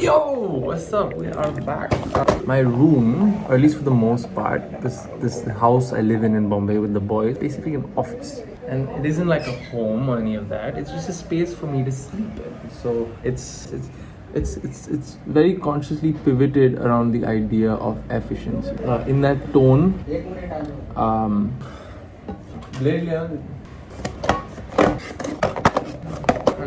Yo, what's up? We are back. My room, or at least for the most part, this house I live in Bombay with the boys, basically an office, and it isn't like a home or any of that. It's just a space for me to sleep in. So it's very consciously pivoted around the idea of efficiency. In that tone, I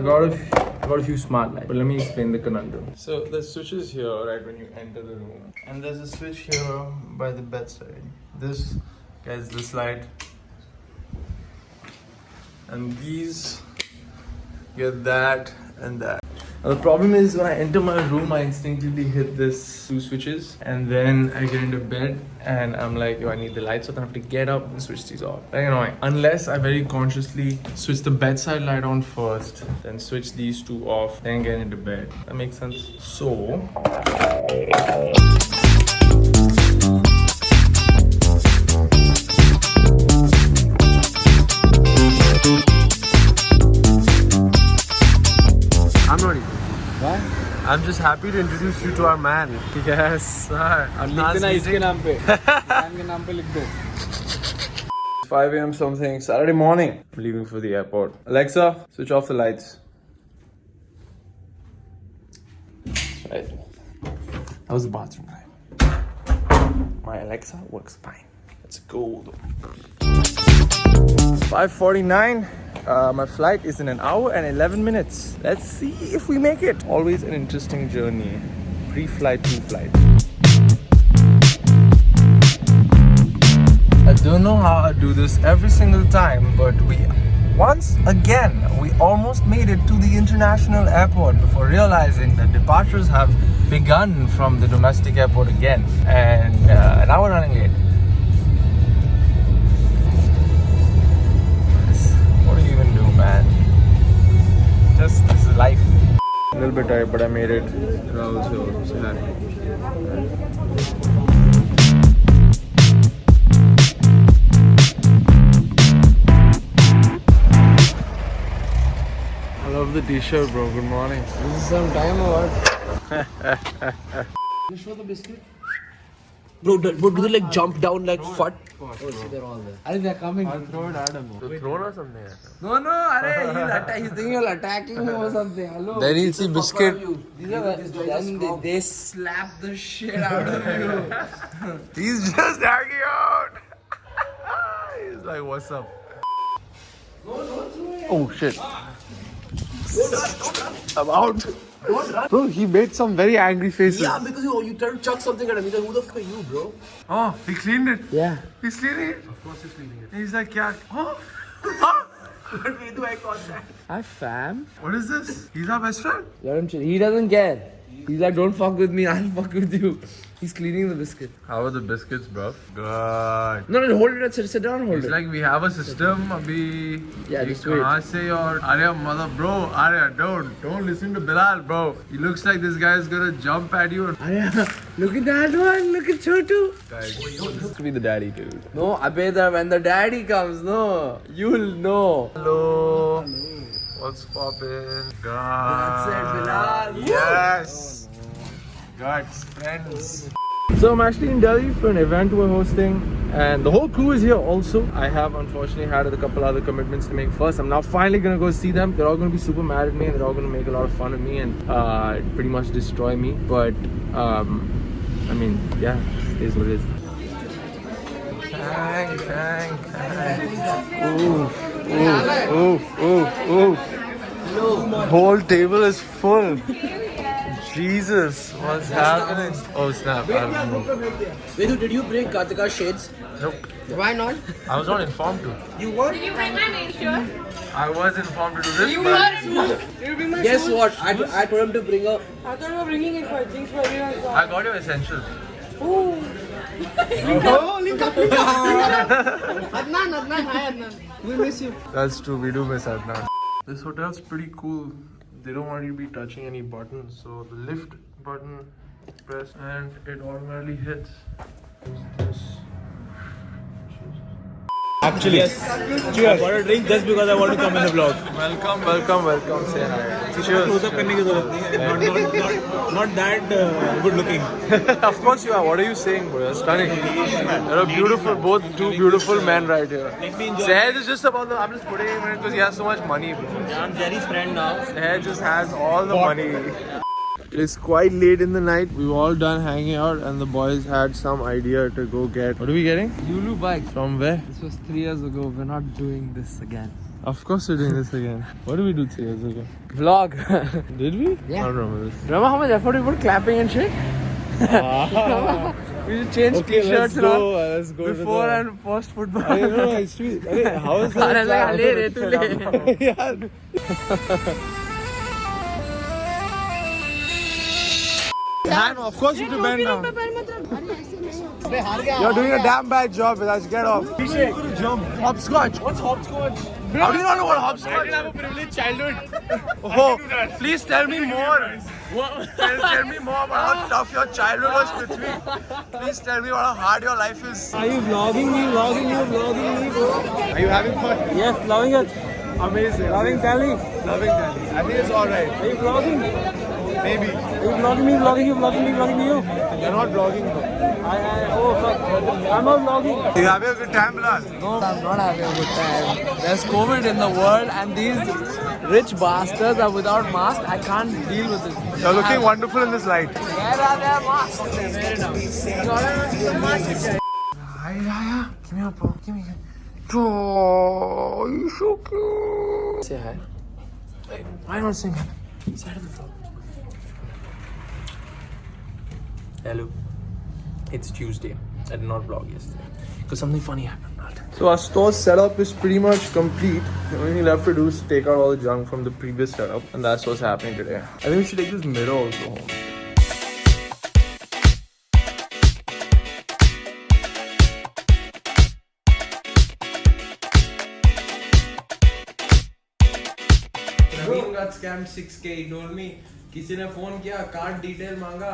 got a few smart lights, but let me explain the conundrum. So the switch is here, right, when you enter the room, and there's a switch here by the bedside. This, guys, this light, and these get that and that. Now the problem is when I enter my room, I instinctively hit this two switches, and then I get into bed and I'm like, yo, I need the lights, so then I have to get up and switch these off. Very annoying. Unless I very consciously switch the bedside light on first, then switch these two off, then get into bed. That makes sense. So I'm not even. What? I'm just happy to introduce you to our man. Yes, sir. लिख देना इसके नाम पे के नाम पे लिख दो 5 a.m. something, Saturday morning. I'm leaving for the airport. Alexa, switch off the lights. Right. That was the bathroom time. My Alexa works fine. Let's go. 5:49. My flight is in an hour and 11 minutes. Let's see if we make it. Always an interesting journey. Pre-flight to flight. I don't know how I do this every single time, but once again, we almost made it to the international airport before realizing that departures have begun from the domestic airport again. And now we're running late. What do you even do, man? This is life. A little bit tired, but I made it. Rahul's here. Say hi. I love the t-shirt, bro. Good morning. This is some time or what? You show the biscuit? Bro, do they like jump down like fart? Oh, see, they're all there. I think they're coming. I'll throw it at him. To throw or something? No, he's thinking you're attacking him or something. Hello. Then he'll see biscuit. They slap the shit out of you. He's just hanging out. He's like, what's up? Oh shit. I'm out. Bro, he made some very angry faces. Yeah, because you tried to chuck something at him. He's like, who the fuck are you, bro? Oh, he cleaned it. Yeah. He's cleaning it. Of course he's cleaning it. He's like, yeah. Oh. But where do I call that? Hi, fam. What is this? He's our best friend. Let him chill. He doesn't care. He's like, don't fuck with me, I'll fuck with you. He's cleaning the biscuit. How are the biscuits, bro? Good. No, hold it. Sit down and hold It's it. like we have a system. Abhi. Yeah, just wait. Say or Arya, mother, bro. Arya, don't listen to Bilal, bro. He looks like this guy is gonna jump at you. Arya, look at that one. Look at Chotu. Guys, this could be the daddy, dude. No, Abeda, when the daddy comes, no, you'll know. Hello. What's poppin'? That's it, Bilal. Yes. Guts, friends. So I'm actually in Delhi for an event we're hosting, and the whole crew is here also. I have unfortunately had a couple other commitments to make first. I'm now finally gonna go see them. They're all gonna be super mad at me, and they're all gonna make a lot of fun of me and pretty much destroy me. But I mean, yeah, it is what it is. Ooh. Whole table is full. Jesus, what's happening? Oh snap! Vedu, did you bring Kartika's shades? Nope. Why not? I was not informed to. You what? Did you bring my main shirt? I was informed to do this, You but were. Did you bring my Guess shoes? what? I told him to bring a. I thought you were bringing it for things for everyone. So. I got your essentials. Oh. Adnan, hi Adnan. We miss you. That's true. We do miss Adnan. This hotel's pretty cool. They don't want you to be touching any buttons, so the lift button press and it automatically hits. This. Actually, yes. Cheers. I bought a drink just because I want to come in the vlog. Welcome. Say hi. Cheers. Close up करने की जरूरत नहीं है. Not that good looking. Of course you are. What are you saying, bro? You're stunning. You're a beautiful, both two beautiful men right here. Let me enjoy. Sahaj is just about the. I'm just putting him in because he has so much money, bro. I'm Jerry's friend now. Sahaj just has all the money. It's quite late in the night. We've all done hanging out, and the boys had some idea to go get. What are we getting? Lulu bike. From where? This was 3 years ago. We're not doing this again. Of course we're doing this again. What did we do 3 years ago? Vlog. Did we? Yeah. I don't remember this. Remember how much effort we put clapping and shit? We should change t-shirts and all Let's go before and post football. I don't know, history. How is that? अरे लगा ले रे तू ले. Man, of course you have to bend down. You're doing a damn bad job, Viraj. Get off. Jump. Hopscotch. What's hopscotch? How do you not know what hopscotch? I didn't have a privileged childhood. Oh, please tell me more. Tell me more about how tough your childhood was, Prithvi. Please tell me about how hard your life is. Are you vlogging me, bro? Are you having fun? Yes, loving it. Amazing. Loving Delhi. Loving that. I think it's alright. Are you vlogging? Maybe. Are you vlogging me, vlogging you? You're not vlogging though. Oh fuck. I'm not vlogging. You having a good time, Bilal? No, I'm not having a good time. There's COVID in the world and these rich bastards are without mask. I can't deal with it. You're looking wonderful in this light. Where are their masks? Hi, Raya. Give me your paw. Give me. Oh, you're so cute. Say hi. Wait, why not sing it? Side of the floor. Hello. It's Tuesday. I did not vlog yesterday because something funny happened. So our store setup is pretty much complete. The only thing left to do is take out all the junk from the previous setup, and that's what's happening today. I think we should take this mirror also home. Naveen got scammed 6K. He told me किसी ने phone किया card detail मांगा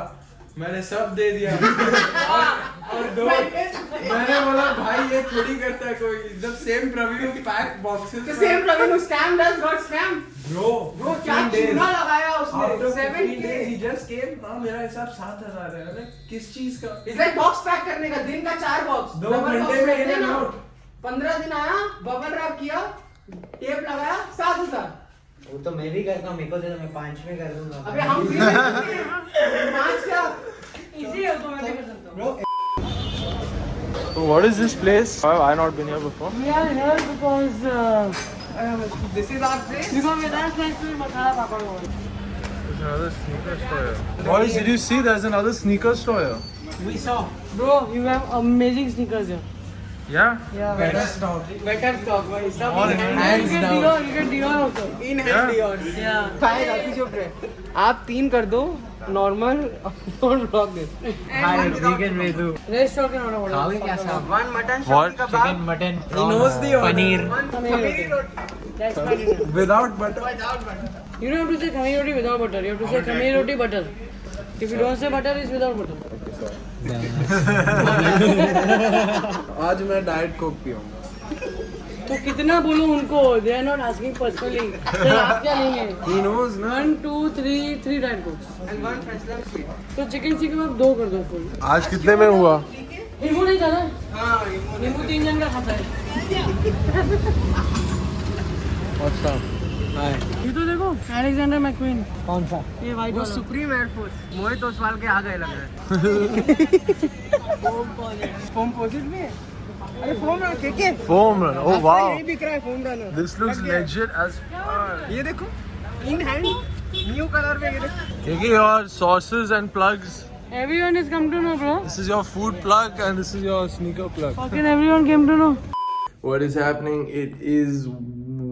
मैंने सब दे दिया और दो मैंने बोला भाई ये थोड़ी करता है कोई एकदम same Praveen pack boxes The same Praveen who scammed us got scammed. Bro क्या चूना लगाया उसने? after 7K. 15 days he just came हाँ मेरा हिसाब 7,000 है अरे किस चीज का It's like box pack करने का दिन का 4 बॉक्स. 2 घंटे में in and out 15 दिन आया बबल रैप किया टेप लगाया 7,000. वो तो मैं भी करता हूँ मेरे को दे दो मैं 5 में कर दूंगा अबे हम फ्री में करते हैं 5 क्या इजी है तो मैं भी कर सकता हूँ. So what is this place? Why have I not been here before? We are here because this is our place. Because with us next to Masala Papad World. There's another sneaker store here. Boys, did you see there's another sneaker store here? we saw Bro, you have amazing sneakers here. Yeah? Yeah. better stock Better stock, bhai. Sab All in in hand. hands You get down. Dior, you get Dior also. in Yeah. hand Dior Yeah. खाएगा पीछे पे आप 3 कर दो normal don't block this. Hi vegan में तू restaurant के नाम खाओगे क्या साहब one mutton What? Chicken mutton knows the paneer That's fine. without butter You don't have to say khamir roti without butter. You have to say khamir roti butter. If you don't say butter, it's without butter. आज मैं diet Coke पीऊंगा तो कितना बोलूं उनको? They are not asking personally. Sir आप क्या लेंगे? he knows ना 1, 2, 3 diet Cokes. and one French lime sweet तो चिकन चिकन आप 2 कर दो फुल. आज कितने में हुआ? नींबू नहीं था ना? हाँ नींबू 3 जन का खाता है. What's up? ये तो देखो अलेक्जेंडर मैक्वीन. कौन सा ये वाइट वो वाला. सुप्रीम एयरफोर्स मोहित तो सवाल के आ गए लग रहा है फोम पोजिट में अरे फोम रन के Foam run. Oh wow. ये बिक रहा है foam run This looks legit as fuck. ये देखो इन हैंड न्यू कलर में ये देखो Taking your sources and plugs. Everyone is come to know, bro. This is your food plug and this is your sneaker plug. Fucking everyone came to know. What is happening? It is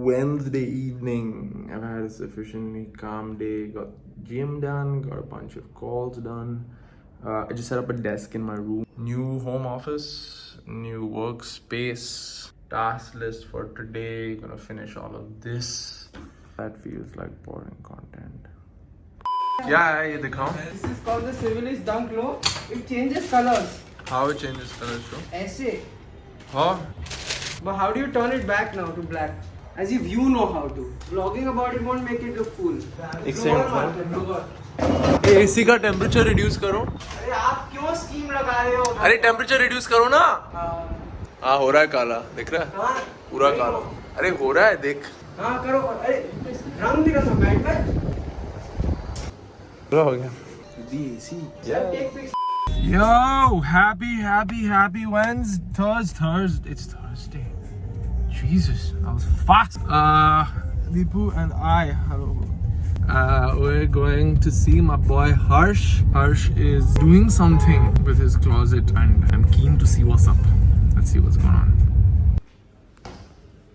Wednesday evening. I've had a sufficiently calm day. Got gym done, got a bunch of calls done. I just set up a desk in my room. New home office, new workspace, task list for today. Gonna finish all of this. That feels like boring content. Yeah, ये दिखाओ. This is called the Civilis Dunk Low. It changes colors. How it changes colors, bro? ऐसे Huh? But how do you turn it back now to black? As if you know how to. Vlogging about it won't make it look cool. AC का temperature reduce करो. अरे आप क्यों scheme लगा रहे हो? अरे टेम्परेचर रिड्यूस करो ना. हाँ हो रहा है काला, दिख रहा है हाँ पूरा काला. अरे हो रहा है देख. हाँ करो. अरे रंग दिखा तो बैठ बैठ. पूरा हो गया. Yo, happy Thursday. It's Thursday. Jesus, I was fast. Deepu and I, hello. We're going to see my boy Harsh. Harsh is doing something with his closet and I'm keen to see what's up. Let's see what's going on.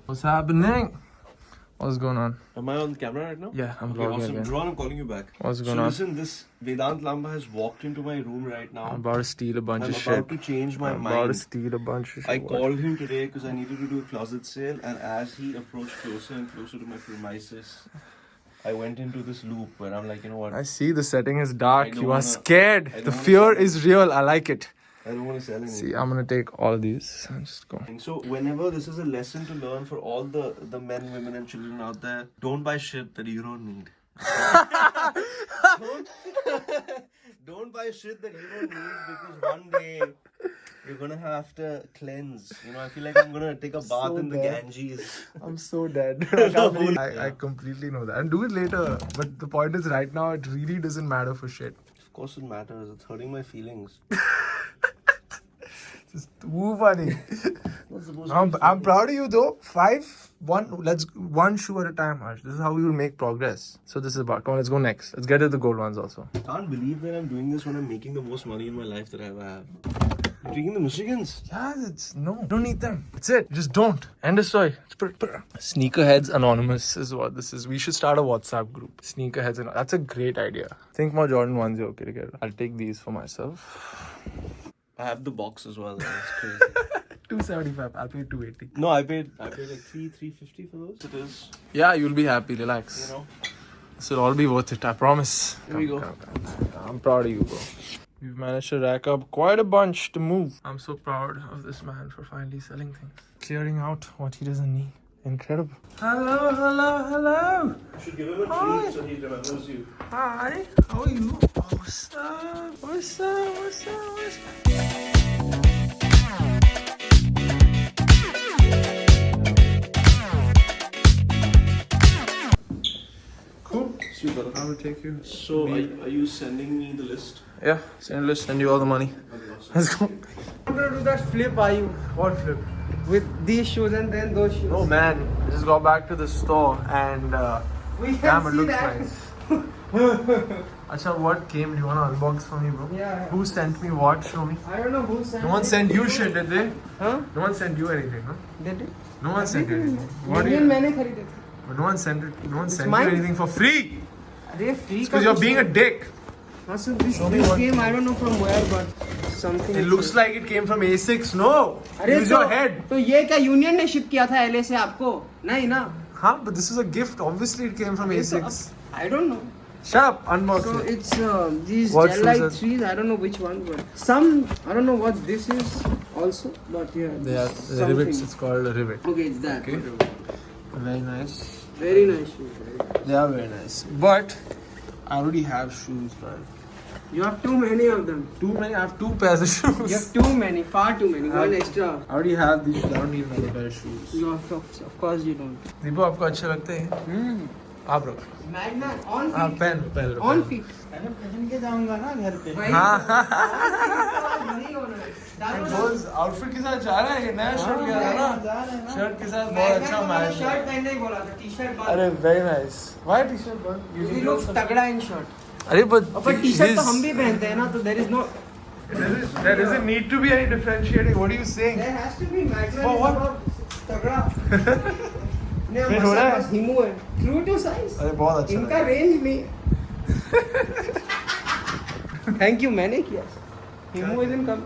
What's happening? What's going on? Am I on camera right now? Yeah, I'm Okay, vlogging awesome. again. Dhruvan, I'm calling you back. What's going so on? Listen, this Vedant Lamba has walked into my room right now. I'm about to steal a bunch I'm of about shit. to change my I'm about to mind. steal a bunch of shit. I called him today because I needed to do a closet sale, and as he approached closer and closer to my premises, I went into this loop where I'm like, you know what? I see the setting is I dark. don't You are wanna- scared. I don't The wanna fear sell is real. I like it. I don't want to sell anything. See, I'm gonna take all these and just go. So whenever this is a lesson to learn for all the men, women and children out there, don't buy shit that you don't need. don't buy shit that you don't need because one day you're gonna have to cleanse. You know, I feel like I'm gonna take a bath in the Ganges. I'm so dead. I completely know that. And do it later. But the point is right now it really doesn't matter for shit. Of course it matters. It's hurting my feelings. Just too funny. I'm proud of you though. One shoe at a time, Harsh. This is how we will make progress. So this is about. Come on, let's go next. Let's get to the gold ones also. I can't believe that I'm doing this when I'm making the most money in my life that I ever have. I'm drinking the Michigans. Yeah, don't need them. That's it. Just don't. End of story. Sneakerheads Anonymous is what this is. We should start a WhatsApp group. Sneakerheads Anonymous. That's a great idea. Think more Jordan 1s are okay to get. I'll take these for myself. I have the box as well. That's crazy. 275. I'll pay 280. No, I paid like $350 for those. It is, Yeah, you'll be happy. Relax. you know. This will all be worth it. I promise. Here we go. Come. I'm proud of you, bro. We've managed to rack up quite a bunch to move. I'm so proud of this man for finally selling things. Clearing out what he doesn't need. Incredible. Hello. You should give him a treat so he remembers you. Hi. How are you? Oh, what's up? Cool. See you, brother. I will take you. So, are you sending me the list? Yeah, send you all the money. Okay, awesome. Let's go. I'm gonna do that flip, are you? What flip? With these shoes and then those shoes. Oh man, just go back to the store and We can damn, it see looks that. nice. Acha, what came? Do you want to unbox for me, bro? Yeah. Who sent me what? Show me. I don't know who sent No one it. sent you shit, did they? Huh? No one sent you anything, huh? Did it? No one sent you anything. What do Union you? मैंने खरीदे थे. But no one sent it. No one sent mine. you anything for free. अरे free Because you're being a dick. So this me what- game I don't know from where but something. It looks like it came from A6. No. अरे Use तो, your head. तो ये क्या union ने ship किया था LA से आपको? नहीं ना. Huh? But this is a gift. Obviously, it came from A6. I don't know. Shut up. Unbox So it. it's these What gel shoes light are- 3s. I don't know which one, but some I don't know what this is also, but yeah. They are something. rivets. It's called a rivet. Okay, it's that. Okay. Very nice. Very nice shoes. They are very nice. But I already have shoes, man. You have too many of them. Too many. I have 2 pairs of shoes. You have too many, far too many. One extra. I already have these. I don't need another pair of shoes. You have, of course you don't. Deepu आपको अच्छे लगते हैं? आप रखो. Magna on हाँ feet. पहन On feet. Rose outfit के साथ जा रहा है. ये नया शर्ट लिया था ना. शर्ट के साथ बहुत अच्छा मैच है. शर्ट पहनने ही बोला था. टी-शर्ट बात. अरे very nice. Why t-shirt bun? He looks तगड़ा in shirt. अरे but पर टी-शर्ट तो this- हम भी पहनते हैं ना, तो there is no. There doesn't need to be any differentiating. What are you saying? There has to be Magna. For what? तगड़ा. नहीं Fit हो रहा है? बस हिमू है. True to size. अरे बहुत अच्छा. इनका रेंज नहीं. थैंक यू मैंने किया. Hemu is in come.